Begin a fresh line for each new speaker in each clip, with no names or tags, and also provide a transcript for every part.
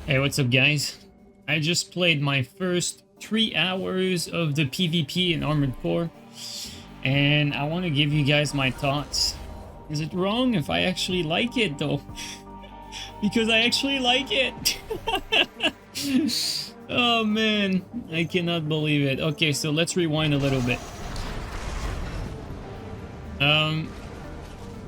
Hey, what's up guys? I just played my first 3 hours of the PvP in Armored Core, and I want to give you guys my thoughts. Is it wrong if I actually like it though? Because I actually like it! Oh man, I cannot believe it. Okay, so let's rewind a little bit.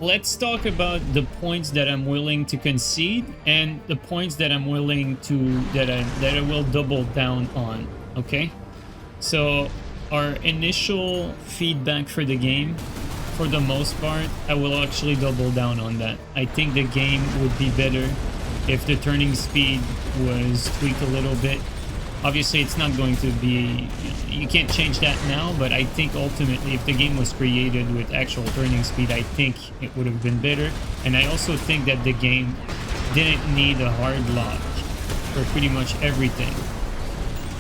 Let's talk about the points that I'm willing to concede and the points that I'm willing to that I will double down on. Okay, so our initial feedback for the game, for the most part, I will actually double down on that. I think the game would be better if the turning speed was tweaked a little bit. Obviously, it's not going to be, you can't change that now, but I think ultimately if the game was created with actual turning speed, I think it would have been better. And I also think that the game didn't need a hard lock for pretty much everything.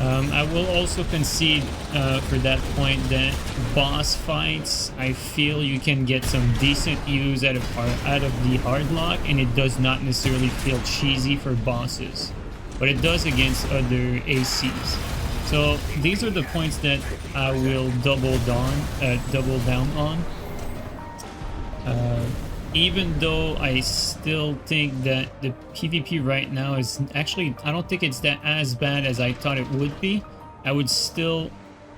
I will also concede for that point that boss fights, I feel you can get some decent use out of the hard lock, and it does not necessarily feel cheesy for bosses, but it does against other ACs. So these are the points that I will double down on. Even though I still think that the PvP right now is actually, I don't think it's that as bad as I thought it would be. I would still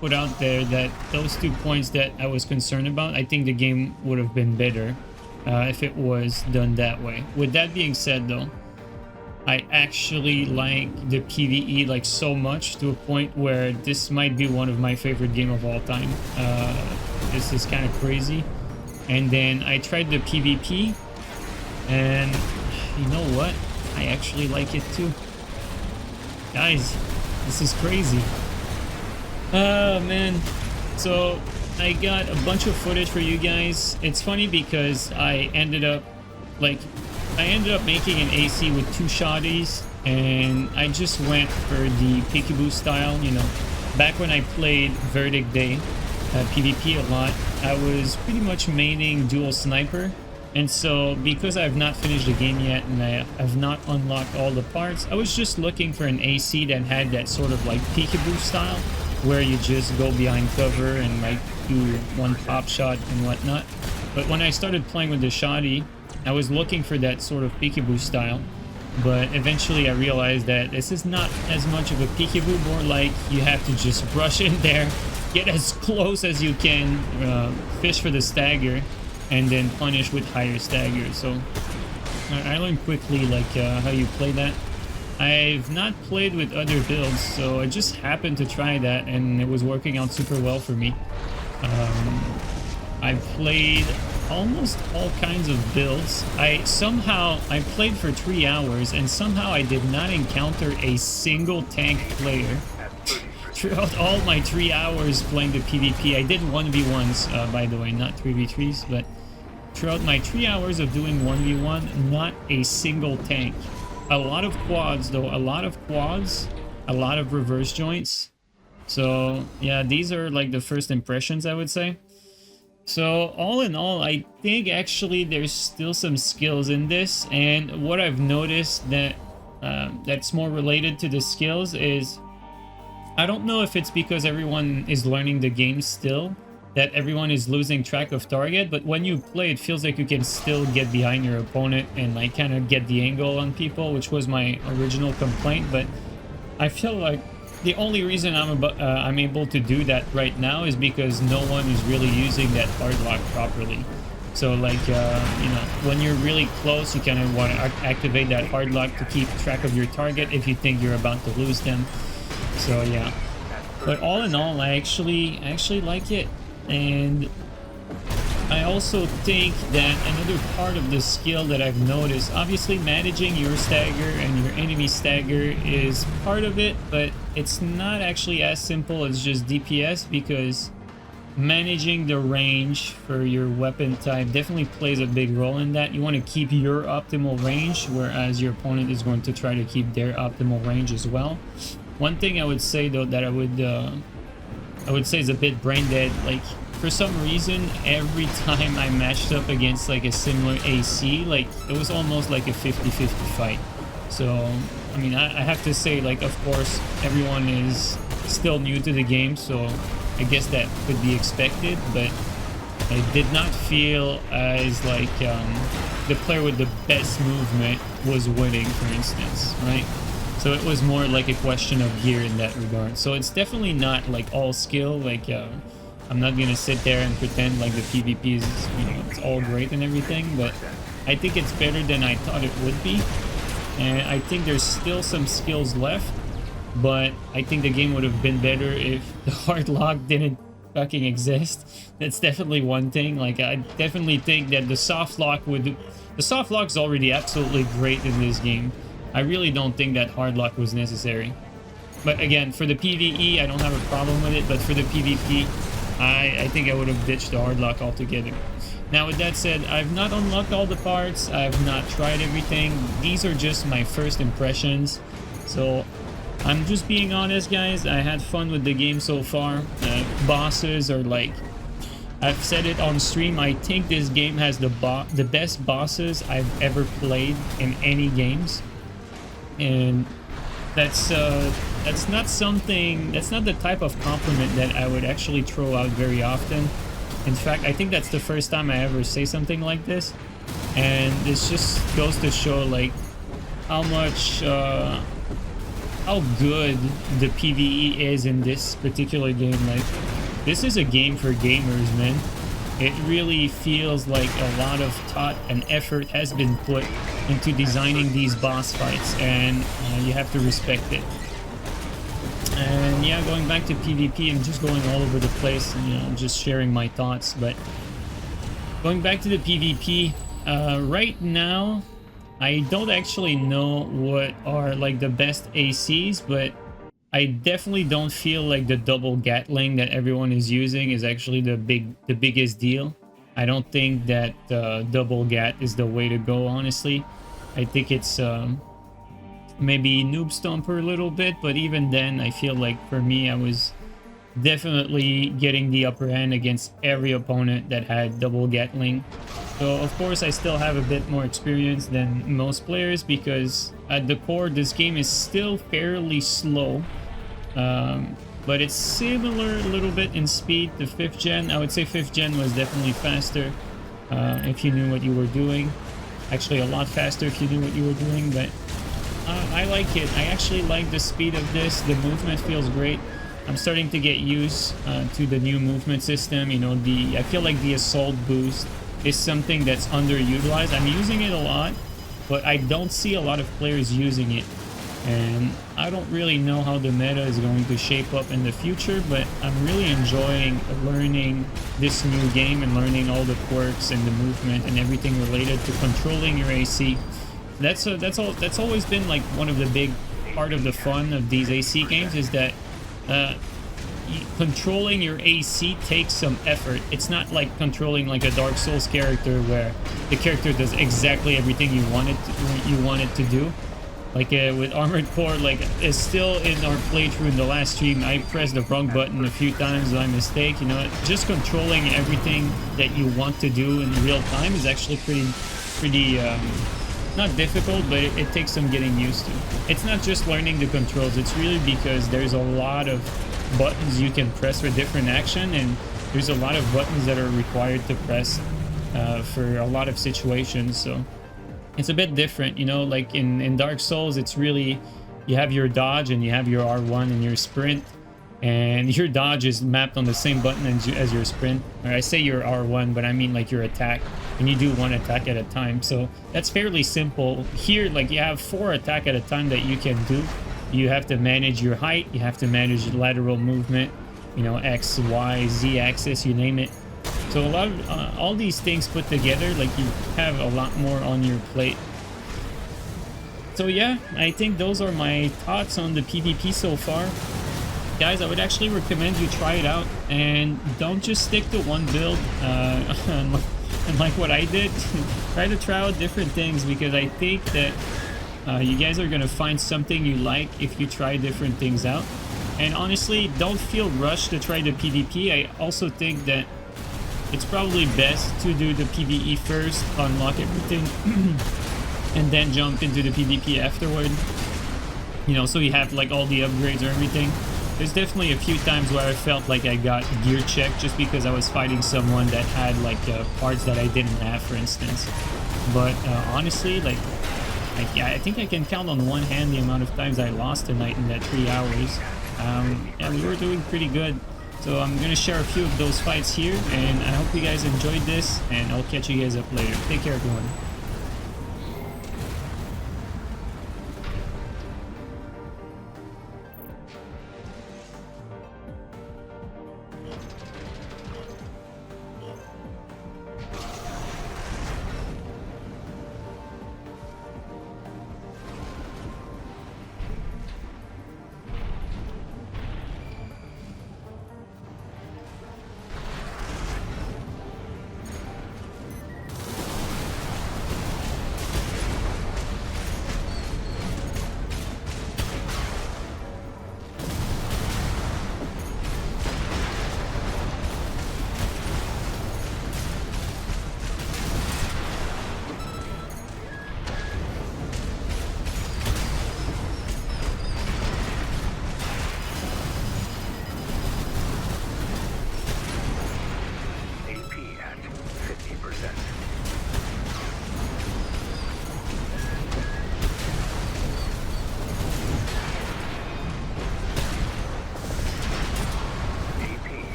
put out there that those 2 points that I was concerned about, I think the game would have been better if it was done that way. With that being said though, I actually like the PvE like so much to a point where this might be one of my favorite game of all time. This is kind of crazy. And then I tried the PvP, and you know what? I actually like it too. Guys, this is crazy. Oh man. So I got a bunch of footage for you guys. It's funny because I ended up making an AC with 2 shotties, and I just went for the peekaboo style. You know, back when I played Verdict Day PvP a lot, I was pretty much maining dual sniper, and so because I've not finished the game yet and I have not unlocked all the parts, I was just looking for an AC that had that sort of like peekaboo style where you just go behind cover and like do one pop shot and whatnot. But when I started playing with the shotty, I was looking for that sort of peekaboo style, but eventually I realized that this is not as much of a peekaboo, more like you have to just rush in there, get as close as you can, fish for the stagger, and then punish with higher stagger. So I learned quickly like how you play that. I've not played with other builds, so I just happened to try that and it was working out super well for me. I played almost all kinds of builds. I played for 3 hours and somehow I did not encounter a single tank player throughout all my 3 hours playing the PvP. I did 1v1s, by the way, not 3v3s, but throughout my 3 hours of doing 1v1, not a single tank. A lot of quads though, a lot of reverse joints. So yeah, these are like the first impressions, I would say. So all in all, I think actually there's still some skills in this, and what I've noticed that that's more related to the skills is, I don't know if it's because everyone is learning the game still, that everyone is losing track of target, but when you play, it feels like you can still get behind your opponent and like kind of get the angle on people, which was my original complaint. But I feel like the only reason I'm able to do that right now is because no one is really using that hard lock properly. So like, you know, when you're really close, you kind of want to activate that hard lock to keep track of your target if you think you're about to lose them. So yeah, but all in all, I actually like it. And I also think that another part of the skill that I've noticed, obviously managing your stagger and your enemy stagger is part of it, but it's not actually as simple as just DPS, because managing the range for your weapon type definitely plays a big role in that. You want to keep your optimal range, whereas your opponent is going to try to keep their optimal range as well. One thing I would say though that I would say is a bit brain dead, like for some reason every time I matched up against like a similar AC, like it was almost like a 50-50 fight. So I mean, I have to say, like, of course, everyone is still new to the game, so I guess that could be expected, but I did not feel as like the player with the best movement was winning, for instance, right? So it was more like a question of gear in that regard. So it's definitely not like all skill. Like I'm not gonna sit there and pretend like the PvP is, you know, it's all great and everything, but I think it's better than I thought it would be. And I think there's still some skills left, but I think the game would have been better if the hard lock didn't fucking exist. That's definitely one thing. Like, I definitely think that the soft lock would... The soft lock's already absolutely great in this game. I really don't think that hard lock was necessary. But again, for the PvE, I don't have a problem with it, but for the PvP, I think I would have ditched the hard lock altogether. Now, with that said, I've not unlocked all the parts. I've not tried everything. These are just my first impressions. So, I'm just being honest, guys. I had fun with the game so far. Bosses are like... I've said it on stream. I think this game has the best bosses I've ever played in any games. And that's not something... That's not the type of compliment that I would actually throw out very often. In fact, I think that's the first time I ever say something like this. And this just goes to show, like, how much... how good the PvE is in this particular game. Like, this is a game for gamers, man. It really feels like a lot of thought and effort has been put into designing these boss fights, and you have to respect it. And yeah, going back to PvP, I'm just going all over the place, and, you know, just sharing my thoughts. But going back to the PvP, right now, I don't actually know what are like the best ACs, but I definitely don't feel like the double Gatling that everyone is using is actually the biggest deal. I don't think that double Gat is the way to go, honestly. I think it's maybe Noob Stomper a little bit, but even then, I feel like for me, I was definitely getting the upper hand against every opponent that had double Gatling. So of course I still have a bit more experience than most players, because at the core this game is still fairly slow, but it's similar a little bit in speed to 5th gen. I would say 5th gen was definitely faster if you knew what you were doing. Actually a lot faster if you knew what you were doing, but I like it. I actually like the speed of this. The movement feels great. I'm starting to get used to the new movement system. You know, I feel like the assault boost is something that's underutilized. I'm using it a lot, but I don't see a lot of players using it. And I don't really know how the meta is going to shape up in the future, but I'm really enjoying learning this new game and learning all the quirks and the movement and everything related to controlling your AC. That's always been like one of the big part of the fun of these AC games, is that controlling your AC takes some effort. It's not like controlling like a Dark Souls character where the character does exactly everything you want it to do. Like with Armored Core, like it's still in our playthrough in the last stream, I pressed the wrong button a few times by mistake. You know, just controlling everything that you want to do in real time is actually pretty not difficult, but it takes some getting used to. It's not just learning the controls, it's really because there's a lot of buttons you can press for different action, and there's a lot of buttons that are required to press for a lot of situations. So it's a bit different, you know, like in Dark Souls, it's really, you have your dodge and you have your R1 and your sprint, and your dodge is mapped on the same button as your sprint. Or I say your R1, but I mean like your attack, and you do one attack at a time. So that's fairly simple. Here, like, you have 4 attacks at a time that you can do. You have to manage your height, you have to manage lateral movement, you know, X, Y, Z axis, you name it. So a lot of all these things put together, like, you have a lot more on your plate. So yeah, I think those are my thoughts on the PvP so far. Guys, I would actually recommend you try it out, and don't just stick to one build and like what I did. Try out different things, because I think that you guys are gonna find something you like if you try different things out. And honestly, don't feel rushed to try the PvP. I also think that it's probably best to do the PvE first, unlock everything, and then jump into the PvP afterward. You know, so you have like all the upgrades or everything. There's definitely a few times where I felt like I got gear checked just because I was fighting someone that had like parts that I didn't have, for instance. But honestly, like, I think I can count on one hand the amount of times I lost tonight in that 3 hours. Yeah, we were doing pretty good. So I'm going to share a few of those fights here, and I hope you guys enjoyed this, and I'll catch you guys up later. Take care, everyone.